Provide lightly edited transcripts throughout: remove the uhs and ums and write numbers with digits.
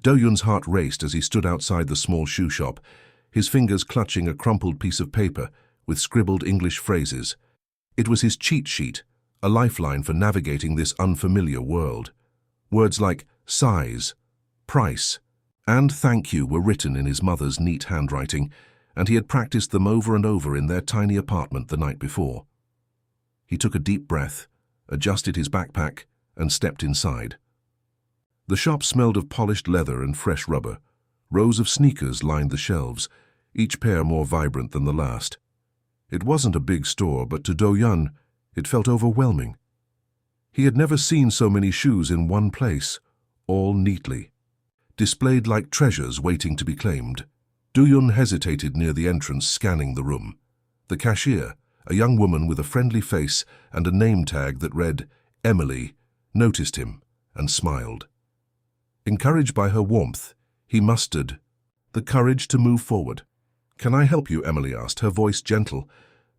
Do-yun's heart raced as he stood outside the small shoe shop, his fingers clutching a crumpled piece of paper with scribbled English phrases. It was his cheat sheet, a lifeline for navigating this unfamiliar world. Words like size, price, and thank you were written in his mother's neat handwriting, and he had practiced them over and over in their tiny apartment the night before. He took a deep breath, adjusted his backpack, and stepped inside. The shop smelled of polished leather and fresh rubber. Rows of sneakers lined the shelves, each pair more vibrant than the last. It wasn't a big store, but to Do-yun, it felt overwhelming. He had never seen so many shoes in one place, all neatly, displayed like treasures waiting to be claimed. Do-yun hesitated near the entrance, scanning the room. The cashier, a young woman with a friendly face and a name tag that read Emily, noticed him and smiled. Encouraged by her warmth, he mustered the courage to move forward. "Can I help you?" Emily asked, her voice gentle.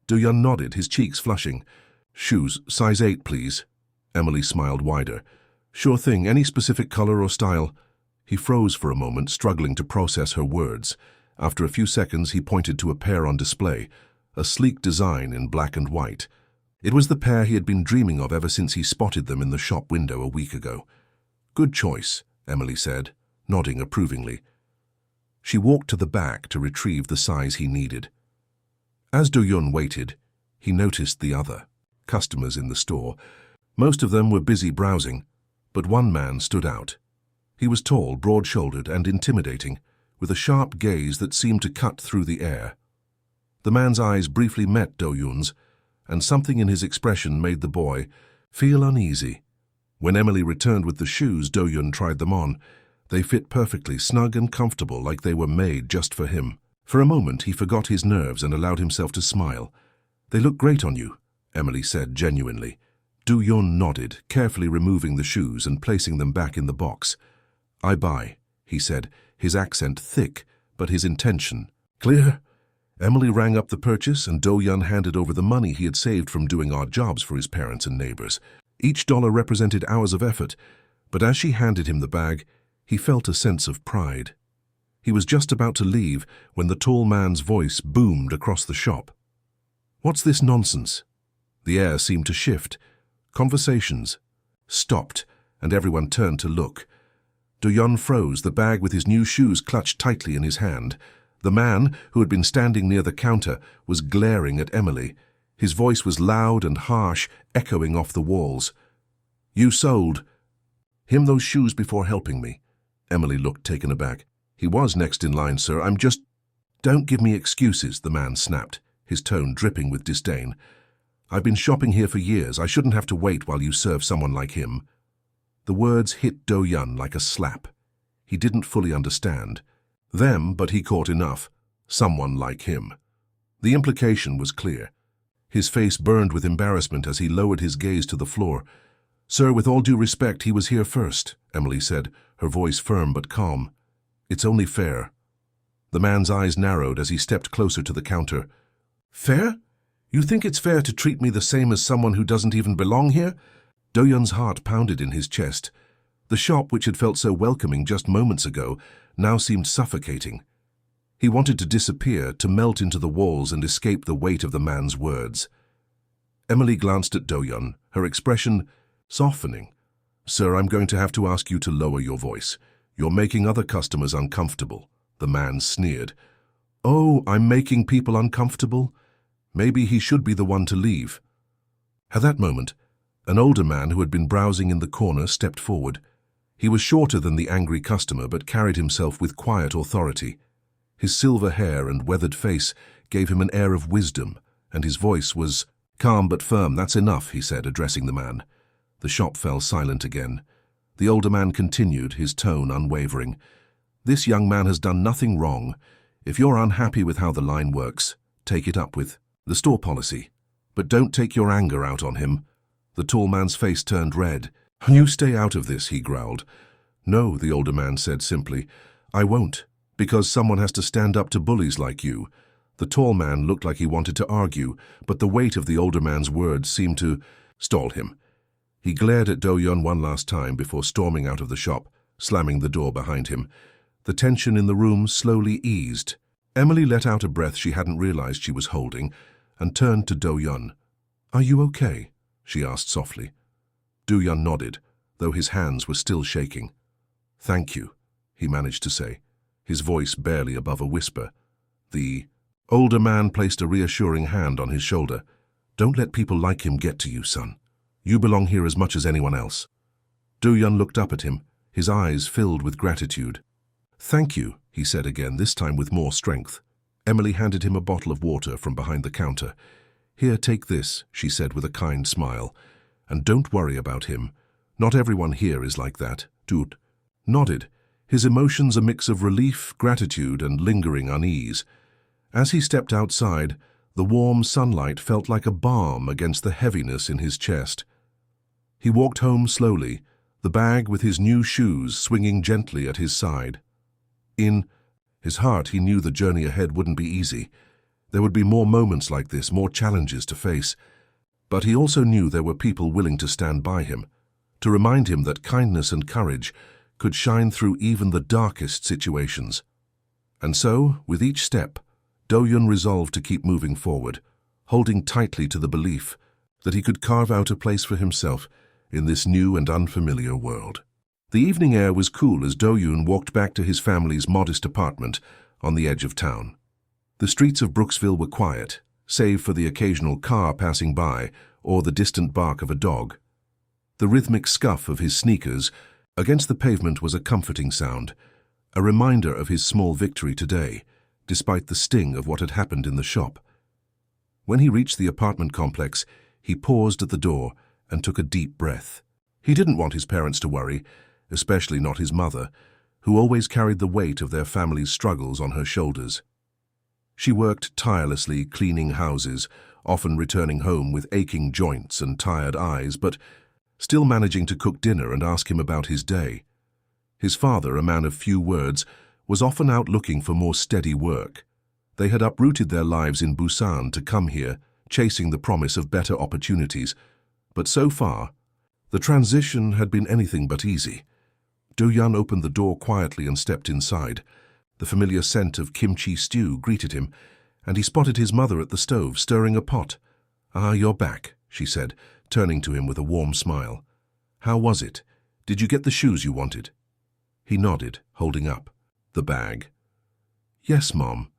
Do-yun nodded, his cheeks flushing. "Shoes, size 8, please." Emily smiled wider. "Sure thing, any specific color or style?" He froze for a moment, struggling to process her words. After a few seconds, he pointed to a pair on display, a sleek design in black and white. It was the pair he had been dreaming of ever since he spotted them in the shop window a week ago. "Good choice," Emily said, nodding approvingly. She walked to the back to retrieve the size he needed. As Do-yun waited, he noticed the other customers in the store. Most of them were busy browsing, but one man stood out. He was tall, broad-shouldered, and intimidating, with a sharp gaze that seemed to cut through the air. The man's eyes briefly met Do-yun's, and something in his expression made the boy feel uneasy. When Emily returned with the shoes, Do-yun tried them on. They fit perfectly, snug and comfortable, like they were made just for him. For a moment, he forgot his nerves and allowed himself to smile. "They look great on you," Emily said genuinely. Do-yun nodded, carefully removing the shoes and placing them back in the box. "I buy," he said, his accent thick, but his intention clear. Emily rang up the purchase, and Do-yun handed over the money he had saved from doing odd jobs for his parents and neighbors. Each dollar represented hours of effort, but as she handed him the bag, he felt a sense of pride. He was just about to leave when the tall man's voice boomed across the shop. "What's this nonsense?" The air seemed to shift. Conversations stopped, and everyone turned to look. Do-yun froze, the bag with his new shoes clutched tightly in his hand. The man, who had been standing near the counter, was glaring at Emily. His voice was loud and harsh, echoing off the walls. "You sold him those shoes before helping me?" Emily looked taken aback. "He was next in line, sir. I'm just—" "Don't give me excuses," the man snapped, his tone dripping with disdain. "I've been shopping here for years. I shouldn't have to wait while you serve someone like him." The words hit Do-yun like a slap. He didn't fully understand them, but he caught enough. Someone like him. The implication was clear. His face burned with embarrassment as he lowered his gaze to the floor. "Sir, with all due respect, he was here first," Emily said, her voice firm but calm. "It's only fair." The man's eyes narrowed as he stepped closer to the counter. "Fair? You think it's fair to treat me the same as someone who doesn't even belong here?" Do-yun's heart pounded in his chest. The shop, which had felt so welcoming just moments ago, now seemed suffocating. He wanted to disappear, to melt into the walls and escape the weight of the man's words. Emily glanced at Do-yun, her expression softening. "Sir, I'm going to have to ask you to lower your voice. You're making other customers uncomfortable." The man sneered. "Oh, I'm making people uncomfortable? Maybe he should be the one to leave." At that moment, an older man who had been browsing in the corner stepped forward. He was shorter than the angry customer, but carried himself with quiet authority. His silver hair and weathered face gave him an air of wisdom, and his voice was calm but firm. "That's enough," he said, addressing the man. The shop fell silent again. The older man continued, his tone unwavering. "This young man has done nothing wrong. If you're unhappy with how the line works, take it up with the store policy. But don't take your anger out on him." The tall man's face turned red. "You stay out of this," he growled. "No," the older man said simply. "I won't, because someone has to stand up to bullies like you." The tall man looked like he wanted to argue, but the weight of the older man's words seemed to stall him. He glared at Do-yun one last time before storming out of the shop, slamming the door behind him. The tension in the room slowly eased. Emily let out a breath she hadn't realized she was holding and turned to Do-yeon. "Are you okay?" she asked softly. Do-yeon nodded, though his hands were still shaking. "Thank you," he managed to say, his voice barely above a whisper. The older man placed a reassuring hand on his shoulder. "Don't let people like him get to you, son. You belong here as much as anyone else." Do-yeon looked up at him, his eyes filled with gratitude. "Thank you," he said again, this time with more strength. Emily handed him a bottle of water from behind the counter. "Here, take this," she said with a kind smile. "And don't worry about him. Not everyone here is like that." Dude nodded, his emotions a mix of relief, gratitude, and lingering unease. As he stepped outside, the warm sunlight felt like a balm against the heaviness in his chest. He walked home slowly, the bag with his new shoes swinging gently at his side. In his heart, he knew the journey ahead wouldn't be easy. There would be more moments like this, more challenges to face. But he also knew there were people willing to stand by him, to remind him that kindness and courage could shine through even the darkest situations. And so, with each step, Do-yeon resolved to keep moving forward, holding tightly to the belief that he could carve out a place for himself in this new and unfamiliar world. The evening air was cool as Do-yeon walked back to his family's modest apartment on the edge of town. The streets of Brooksville were quiet, save for the occasional car passing by or the distant bark of a dog. The rhythmic scuff of his sneakers against the pavement was a comforting sound, a reminder of his small victory today, despite the sting of what had happened in the shop. When he reached the apartment complex, he paused at the door and took a deep breath. He didn't want his parents to worry, especially not his mother, who always carried the weight of their family's struggles on her shoulders. She worked tirelessly cleaning houses, often returning home with aching joints and tired eyes, but still managing to cook dinner and ask him about his day. His father, a man of few words, was often out looking for more steady work. They had uprooted their lives in Busan to come here, chasing the promise of better opportunities. But so far, the transition had been anything but easy. Do-yeon opened the door quietly and stepped inside. The familiar scent of kimchi stew greeted him, and he spotted his mother at the stove, stirring a pot. "Ah, you're back," she said, turning to him with a warm smile. "How was it? Did you get the shoes you wanted?" He nodded, holding up the bag. "Yes, Mom.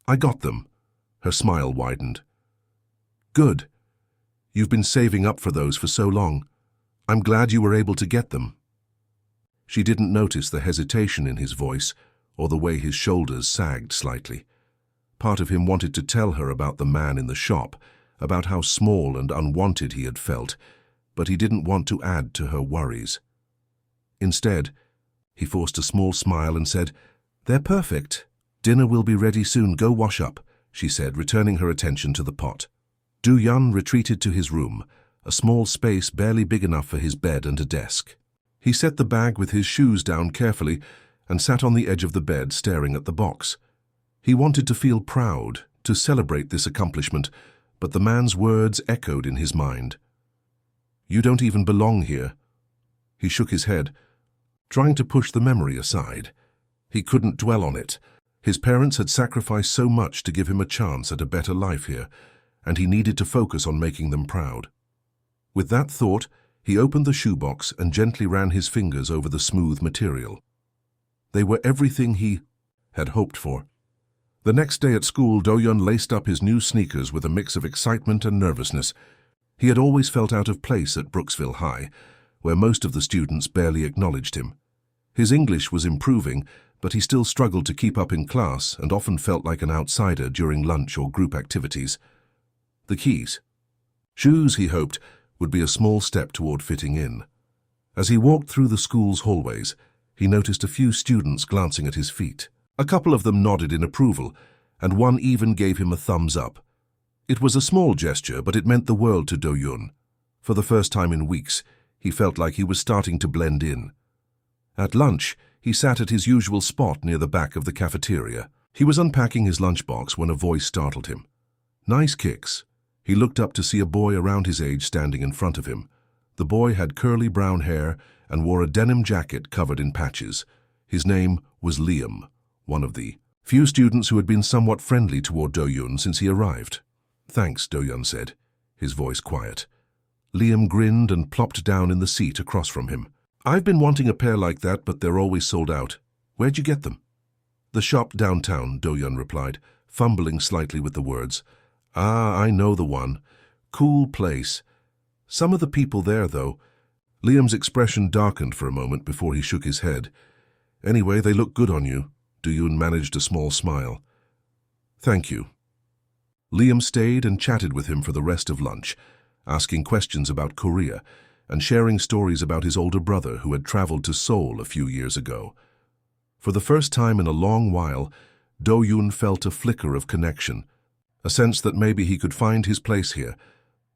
I got them." Her smile widened. "Good. You've been saving up for those for so long. I'm glad you were able to get them." She didn't notice the hesitation in his voice or the way his shoulders sagged slightly. Part of him wanted to tell her about the man in the shop, about how small and unwanted he had felt, but he didn't want to add to her worries. Instead, he forced a small smile and said, "They're perfect. Dinner will be ready soon. Go wash up," she said, returning her attention to the pot. Do-yeon retreated to his room, a small space barely big enough for his bed and a desk. He set the bag with his shoes down carefully and sat on the edge of the bed staring at the box. He wanted to feel proud, to celebrate this accomplishment, but the man's words echoed in his mind. "You don't even belong here." He shook his head, trying to push the memory aside. He couldn't dwell on it. His parents had sacrificed so much to give him a chance at a better life here, and he needed to focus on making them proud. With that thought, he opened the shoebox and gently ran his fingers over the smooth material. They were everything he had hoped for. The next day at school, Do-yeon laced up his new sneakers with a mix of excitement and nervousness. He had always felt out of place at Brooksville High, where most of the students barely acknowledged him. His English was improving, but he still struggled to keep up in class and often felt like an outsider during lunch or group activities. The keys. Shoes, he hoped, would be a small step toward fitting in. As he walked through the school's hallways, he noticed a few students glancing at his feet. A couple of them nodded in approval, and one even gave him a thumbs up. It was a small gesture, but it meant the world to Do-yeon. For the first time in weeks, he felt like he was starting to blend in. At lunch, he sat at his usual spot near the back of the cafeteria. He was unpacking his lunchbox when a voice startled him. "Nice kicks." He looked up to see a boy around his age standing in front of him. The boy had curly brown hair and wore a denim jacket covered in patches. His name was Liam, one of the few students who had been somewhat friendly toward Do-Yun since he arrived. "Thanks," Do-Yun said, his voice quiet. Liam grinned and plopped down in the seat across from him. "I've been wanting a pair like that, but they're always sold out. Where'd you get them?" "The shop downtown," Do-Yun replied, fumbling slightly with the words. "Ah, I know the one. Cool place. Some of the people there, though." Liam's expression darkened for a moment before he shook his head. "Anyway, they look good on you." Do-Yun managed a small smile. "Thank you." Liam stayed and chatted with him for the rest of lunch, asking questions about Korea and sharing stories about his older brother who had traveled to Seoul a few years ago. For the first time in a long while, Do-Yun felt a flicker of connection, a sense that maybe he could find his place here.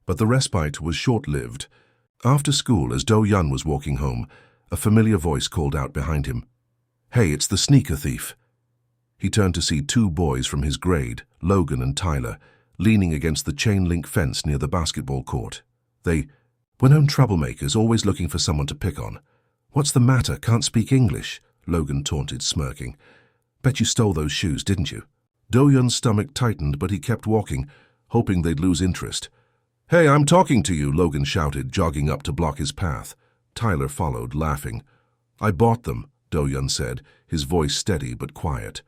But the respite was short-lived. After school, as Do-Yun was walking home, a familiar voice called out behind him, "Hey, it's the sneaker thief." He turned to see two boys from his grade, Logan and Tyler, leaning against the chain-link fence near the basketball court. "We're known troublemakers, always looking for someone to pick on." "What's the matter? Can't speak English?" Logan taunted, smirking. "Bet you stole those shoes, didn't you?" Do-Yun's stomach tightened, but he kept walking, hoping they'd lose interest. "Hey, I'm talking to you," Logan shouted, jogging up to block his path. Tyler followed, laughing. "I bought them," Do-Yun said, his voice steady but quiet.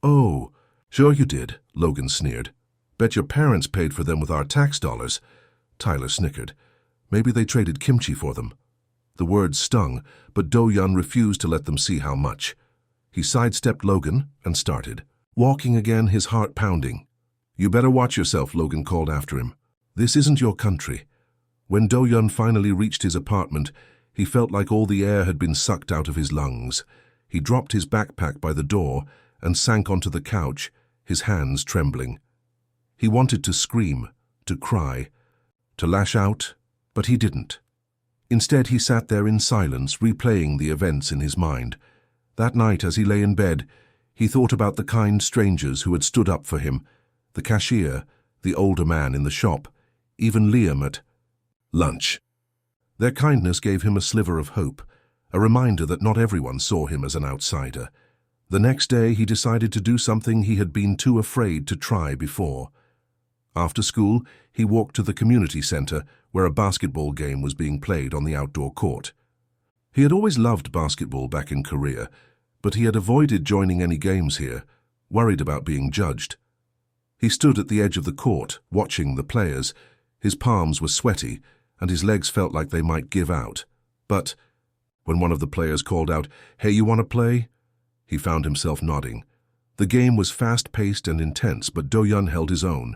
"Oh, sure you did," Logan sneered. "Bet your parents paid for them with our tax dollars." Tyler snickered. Maybe they traded kimchi for them. The words stung, but Do-Yun refused to let them see how much. He sidestepped Logan and started, walking again, his heart pounding. "You better watch yourself," Logan called after him. "This isn't your country." When Do-Yun finally reached his apartment, he felt like all the air had been sucked out of his lungs. He dropped his backpack by the door and sank onto the couch, his hands trembling. He wanted to scream, to cry, to lash out, but he didn't. Instead, he sat there in silence, replaying the events in his mind. That night, as he lay in bed, he thought about the kind strangers who had stood up for him, the cashier, the older man in the shop, even Liam at lunch. Their kindness gave him a sliver of hope, a reminder that not everyone saw him as an outsider. The next day, he decided to do something he had been too afraid to try before. After school, he walked to the community center where a basketball game was being played on the outdoor court. He had always loved basketball back in Korea, but he had avoided joining any games here, worried about being judged. He stood at the edge of the court, watching the players. His palms were sweaty, and his legs felt like they might give out. But when one of the players called out, "Hey, you want to play?" he found himself nodding. The game was fast-paced and intense, but Do-Yun held his own.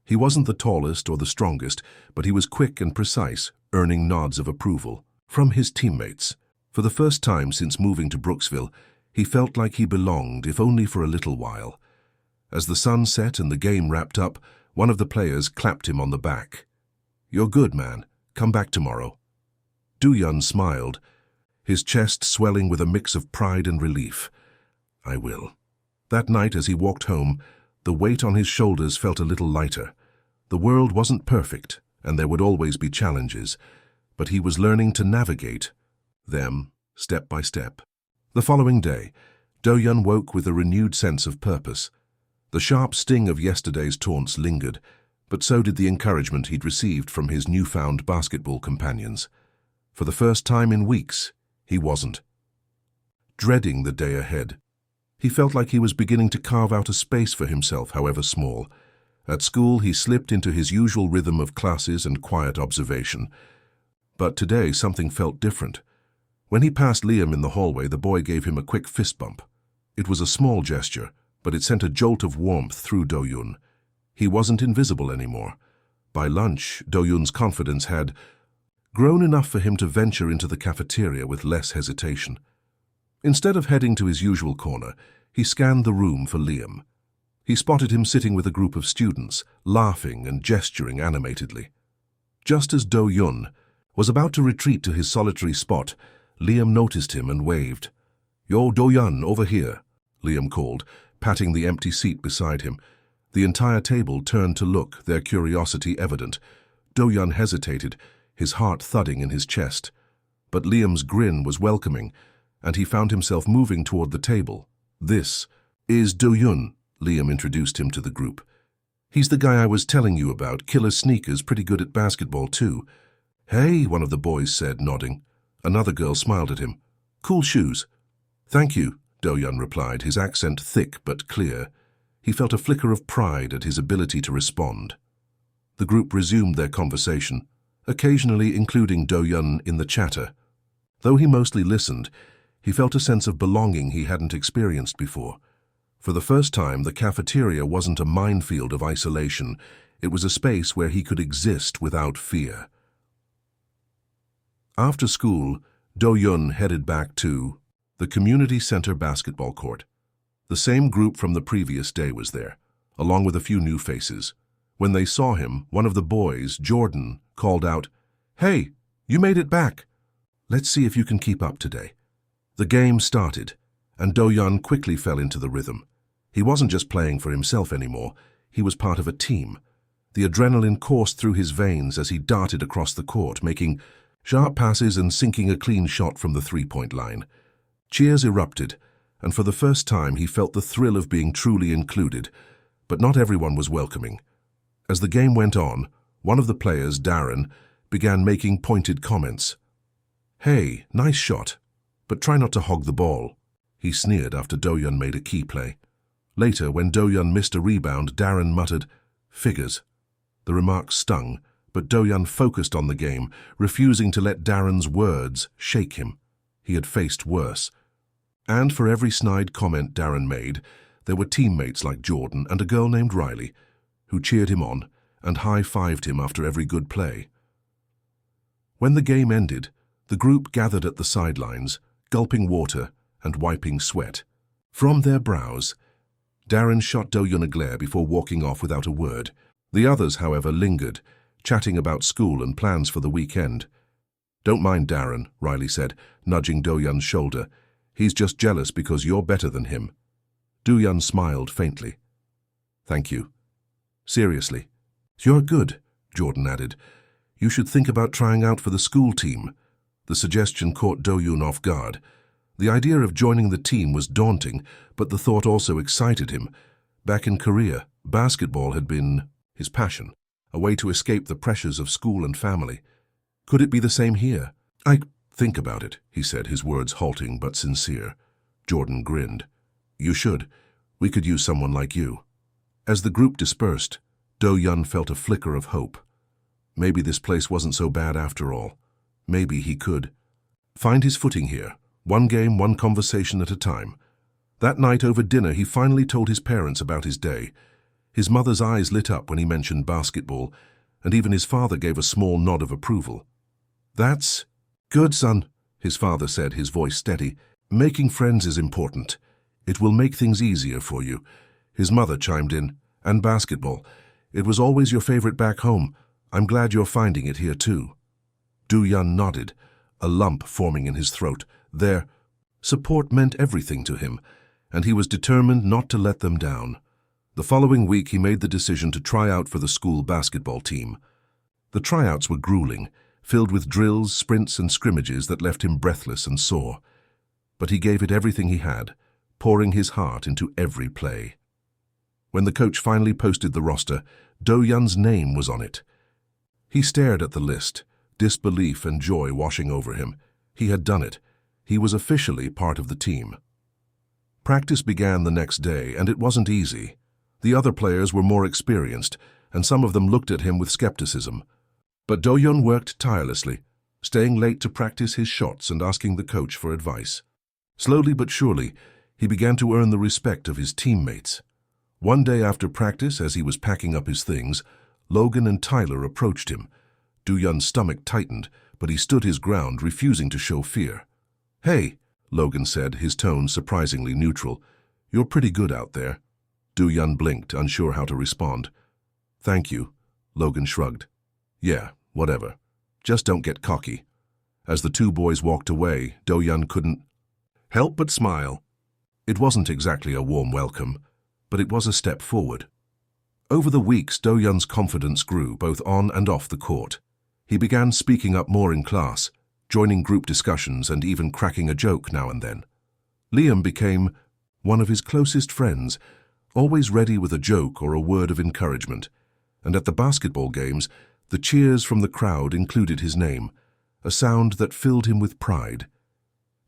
He wasn't the tallest or the strongest, but he was quick and precise, earning nods of approval from his teammates. For the first time since moving to Brooksville, he felt like he belonged, if only for a little while. As the sun set and the game wrapped up, one of the players clapped him on the back. "You're good, man. Come back tomorrow." Do-Yun smiled, his chest swelling with a mix of pride and relief. "I will." That night, as he walked home, the weight on his shoulders felt a little lighter. The world wasn't perfect, and there would always be challenges, but he was learning to navigate them step by step. The following day, Do-Yun woke with a renewed sense of purpose. The sharp sting of yesterday's taunts lingered, but so did the encouragement he'd received from his newfound basketball companions. For the first time in weeks, he wasn't dreading the day ahead. He felt like he was beginning to carve out a space for himself, however small. At school, he slipped into his usual rhythm of classes and quiet observation. But today, something felt different. When he passed Liam in the hallway, the boy gave him a quick fist bump. It was a small gesture, but it sent a jolt of warmth through Do-Yun. He wasn't invisible anymore. By lunch, Do-Yun's confidence had grown enough for him to venture into the cafeteria with less hesitation. Instead of heading to his usual corner, he scanned the room for Liam. He spotted him sitting with a group of students, laughing and gesturing animatedly. Just as Do-Yun was about to retreat to his solitary spot, Liam noticed him and waved. "Yo, Do-Yun, over here," Liam called, patting the empty seat beside him. The entire table turned to look, their curiosity evident. Do-Yun hesitated, his heart thudding in his chest. But Liam's grin was welcoming, and he found himself moving toward the table. "This is Do-Yun," Liam introduced him to the group. "He's the guy I was telling you about, killer sneakers, pretty good at basketball too." "Hey," one of the boys said, nodding. Another girl smiled at him. "Cool shoes." "Thank you," Do-Yun replied, his accent thick but clear. He felt a flicker of pride at his ability to respond. The group resumed their conversation, occasionally including Do-Yun in the chatter. Though he mostly listened, he felt a sense of belonging he hadn't experienced before. For the first time, the cafeteria wasn't a minefield of isolation. It was a space where he could exist without fear. After school, Do-Yun headed back to the community center basketball court. The same group from the previous day was there, along with a few new faces. When they saw him, one of the boys, Jordan, called out, "Hey, you made it back. Let's see if you can keep up today." The game started, and Do-Yun quickly fell into the rhythm. He wasn't just playing for himself anymore, he was part of a team. The adrenaline coursed through his veins as he darted across the court, making sharp passes and sinking a clean shot from the three-point line. Cheers erupted, and for the first time he felt the thrill of being truly included, but not everyone was welcoming. As the game went on, one of the players, Darren, began making pointed comments. "Hey, nice shot, but try not to hog the ball," he sneered after Do-Yun made a key play. Later, when Do-Yun missed a rebound, Darren muttered, "Figures." The remark stung, but Do-Yun focused on the game, refusing to let Darren's words shake him. He had faced worse. And for every snide comment Darren made, there were teammates like Jordan and a girl named Riley, who cheered him on and high-fived him after every good play. When the game ended, the group gathered at the sidelines, gulping water and wiping sweat. From their brows, Darren shot Do-Yun a glare before walking off without a word. The others, however, lingered, chatting about school and plans for the weekend. "Don't mind Darren," Riley said, nudging Do-Yun's shoulder. "He's just jealous because you're better than him." Do-Yun smiled faintly. "Thank you." "Seriously, you're good," Jordan added. "You should think about trying out for the school team." The suggestion caught Do-Yun off guard. The idea of joining the team was daunting, but the thought also excited him. Back in Korea, basketball had been his passion, a way to escape the pressures of school and family. Could it be the same here? "I think about it," he said, his words halting but sincere. Jordan grinned. "You should. We could use someone like you." As the group dispersed, Do-Yun felt a flicker of hope. Maybe this place wasn't so bad after all. Maybe he could find his footing here, one game, one conversation at a time. That night over dinner, he finally told his parents about his day. His mother's eyes lit up when he mentioned basketball, and even his father gave a small nod of approval. "That's good, son," his father said, his voice steady. "Making friends is important. It will make things easier for you." His mother chimed in, "And basketball. It was always your favorite back home. I'm glad you're finding it here too." Do-Yun nodded, a lump forming in his throat. Their support meant everything to him, and he was determined not to let them down. The following week, he made the decision to try out for the school basketball team. The tryouts were grueling, filled with drills, sprints, and scrimmages that left him breathless and sore. But he gave it everything he had, pouring his heart into every play. When the coach finally posted the roster, Do-Yun's name was on it. He stared at the list, disbelief and joy washing over him. He had done it. He was officially part of the team. Practice began the next day, and it wasn't easy. The other players were more experienced, and some of them looked at him with skepticism. But Do-Yun worked tirelessly, staying late to practice his shots and asking the coach for advice. Slowly but surely, he began to earn the respect of his teammates. One day after practice, as he was packing up his things, Logan and Tyler approached him. Do-Yun's stomach tightened, but he stood his ground, refusing to show fear. "Hey," Logan said, his tone surprisingly neutral. "You're pretty good out there." Do-Yun blinked, unsure how to respond. "Thank you," Logan shrugged. "Yeah, whatever. Just don't get cocky." As the two boys walked away, Do-Yun couldn't help but smile. It wasn't exactly a warm welcome, but it was a step forward. Over the weeks, Do-Yun's confidence grew, both on and off the court. He began speaking up more in class, joining group discussions and even cracking a joke now and then. Liam became one of his closest friends, always ready with a joke or a word of encouragement. And at the basketball games, the cheers from the crowd included his name, a sound that filled him with pride.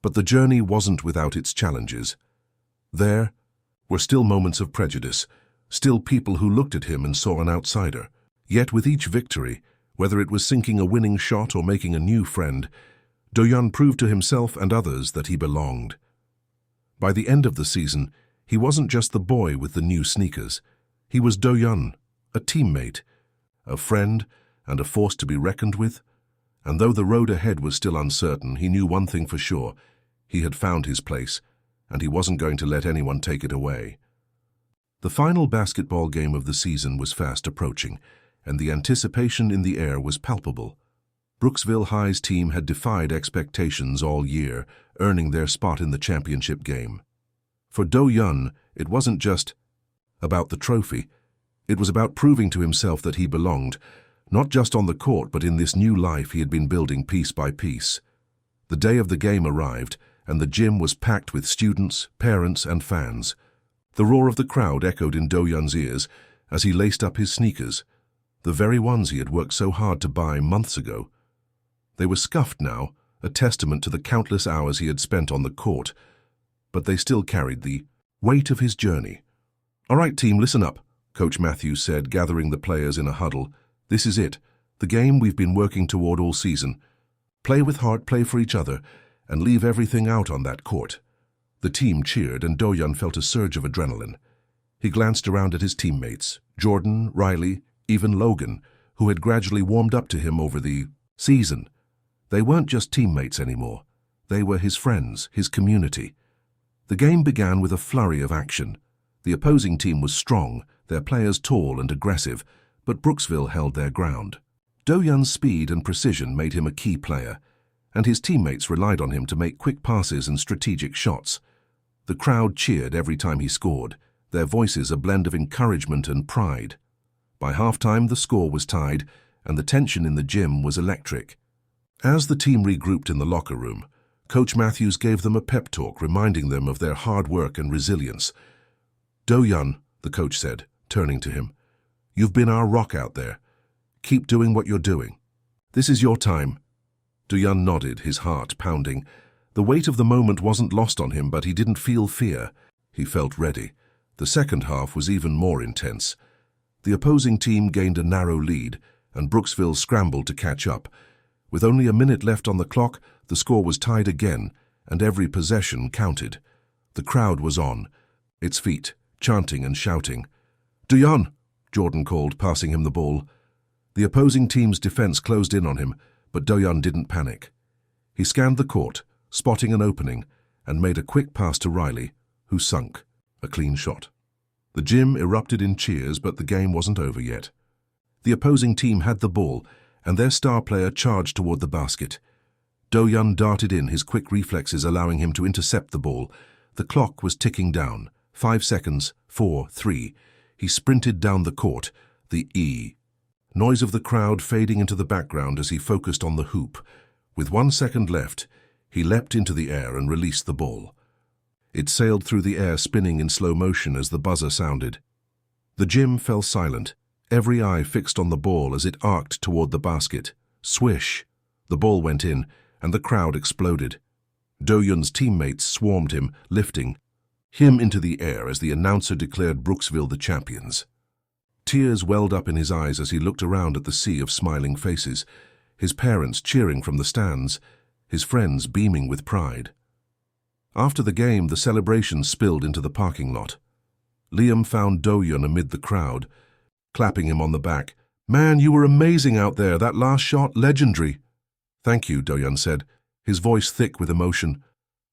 But the journey wasn't without its challenges. There were still moments of prejudice, still people who looked at him and saw an outsider. Yet with each victory, whether it was sinking a winning shot or making a new friend, Do-yeon proved to himself and others that he belonged. By the end of the season, he wasn't just the boy with the new sneakers. He was Do-yeon, a teammate, a friend, and a force to be reckoned with. And though the road ahead was still uncertain, he knew one thing for sure. He had found his place, and he wasn't going to let anyone take it away. The final basketball game of the season was fast approaching, and the anticipation in the air was palpable. Brooksville High's team had defied expectations all year, earning their spot in the championship game. For Do-yeon, it wasn't just about the trophy. It was about proving to himself that he belonged, not just on the court but in this new life he had been building piece by piece. The day of the game arrived, and the gym was packed with students, parents, and fans. The roar of the crowd echoed in Do-yeon's ears as he laced up his sneakers, the very ones he had worked so hard to buy months ago. They were scuffed now, a testament to the countless hours he had spent on the court, but they still carried the weight of his journey. "All right, team, listen up," Coach Matthews said, gathering the players in a huddle. "This is it, the game we've been working toward all season. Play with heart, play for each other, and leave everything out on that court." The team cheered, and Do-yeon felt a surge of adrenaline. He glanced around at his teammates, Jordan, Riley, even Logan, who had gradually warmed up to him over the season. They weren't just teammates anymore. They were his friends, his community. The game began with a flurry of action. The opposing team was strong, their players tall and aggressive, but Brooksville held their ground. Do-yeon's speed and precision made him a key player, and his teammates relied on him to make quick passes and strategic shots. The crowd cheered every time he scored, their voices a blend of encouragement and pride. By halftime, the score was tied, and the tension in the gym was electric. As the team regrouped in the locker room, Coach Matthews gave them a pep talk, reminding them of their hard work and resilience. "Do-yeon," the coach said, turning to him, "you've been our rock out there. Keep doing what you're doing. This is your time." Do-yeon nodded, his heart pounding. The weight of the moment wasn't lost on him, but he didn't feel fear. He felt ready. The second half was even more intense. The opposing team gained a narrow lead, and Brooksville scrambled to catch up. With only a minute left on the clock, the score was tied again, and every possession counted. The crowd was on, its feet, chanting and shouting. "Do-yeon," Jordan called, passing him the ball. The opposing team's defense closed in on him, but Do-yeon didn't panic. He scanned the court, spotting an opening, and made a quick pass to Riley, who sunk, a clean shot. The gym erupted in cheers, but the game wasn't over yet. The opposing team had the ball, and their star player charged toward the basket. Do-yeon darted in, his quick reflexes allowing him to intercept the ball. The clock was ticking down. 5 seconds, 4, 3. He sprinted down the court, the E. Noise of the crowd fading into the background as he focused on the hoop. With 1 second left, he leapt into the air and released the ball. It sailed through the air, spinning in slow motion as the buzzer sounded. The gym fell silent, every eye fixed on the ball as it arced toward the basket. Swish! The ball went in, and the crowd exploded. Do-yeon's teammates swarmed him, lifting him into the air as the announcer declared Brooksville the champions. Tears welled up in his eyes as he looked around at the sea of smiling faces, his parents cheering from the stands, his friends beaming with pride. After the game, the celebration spilled into the parking lot. Liam found Do-yeon amid the crowd, clapping him on the back. "Man, you were amazing out there. That last shot, legendary." "Thank you," Do-yeon said, his voice thick with emotion.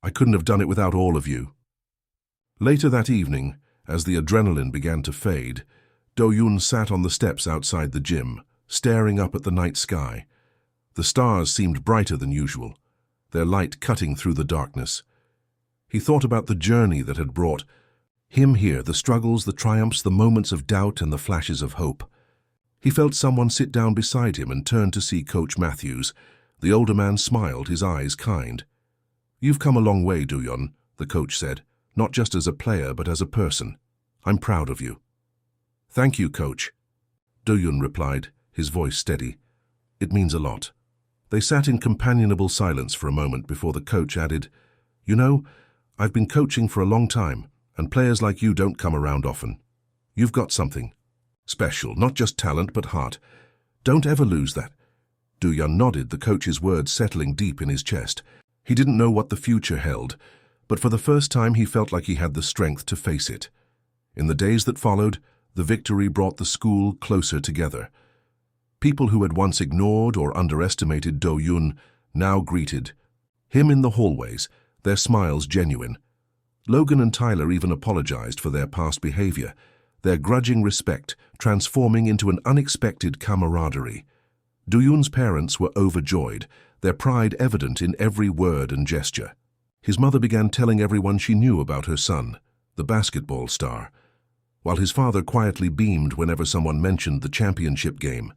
"I couldn't have done it without all of you." Later that evening, as the adrenaline began to fade, Do-yeon sat on the steps outside the gym, staring up at the night sky. The stars seemed brighter than usual, their light cutting through the darkness. He thought about the journey that had brought him here, the struggles, the triumphs, the moments of doubt and the flashes of hope. He felt someone sit down beside him and turned to see Coach Matthews. The older man smiled, his eyes kind. "You've come a long way, Do-yeon," the coach said, "not just as a player but as a person. I'm proud of you." "Thank you, Coach," Do-yeon replied, his voice steady. "It means a lot." They sat in companionable silence for a moment before the coach added, "You know, I've been coaching for a long time, and players like you don't come around often. You've got something special, not just talent but heart. Don't ever lose that." Do-yeon nodded, the coach's words settling deep in his chest. He didn't know what the future held, but for the first time he felt like he had the strength to face it. In the days that followed, the victory brought the school closer together. People who had once ignored or underestimated Do-yeon now greeted him in the hallways, their smiles genuine. Logan and Tyler even apologized for their past behavior, their grudging respect transforming into an unexpected camaraderie. Do-yeon's parents were overjoyed, their pride evident in every word and gesture. His mother began telling everyone she knew about her son, the basketball star, while his father quietly beamed whenever someone mentioned the championship game.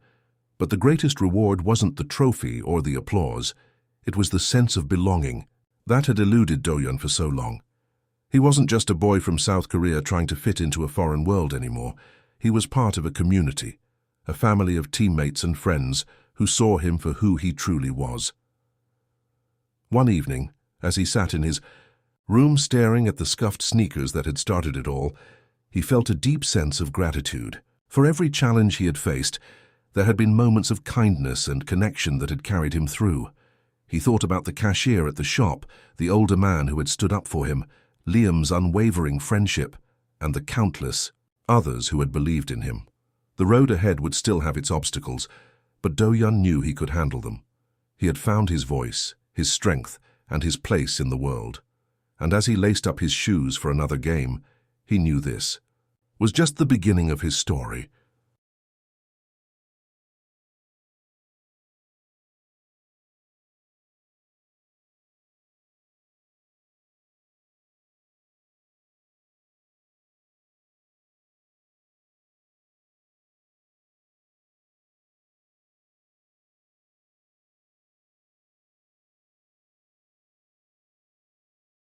But the greatest reward wasn't the trophy or the applause. It was the sense of belonging. That had eluded Do-yeon for so long. He wasn't just a boy from South Korea trying to fit into a foreign world anymore. He was part of a community, a family of teammates and friends who saw him for who he truly was. One evening, as he sat in his room staring at the scuffed sneakers that had started it all, he felt a deep sense of gratitude. For every challenge he had faced, there had been moments of kindness and connection that had carried him through. He thought about the cashier at the shop, the older man who had stood up for him, Liam's unwavering friendship, and the countless others who had believed in him. The road ahead would still have its obstacles, but Do-yeon knew he could handle them. He had found his voice, his strength, and his place in the world. And as he laced up his shoes for another game, he knew this was just the beginning of his story.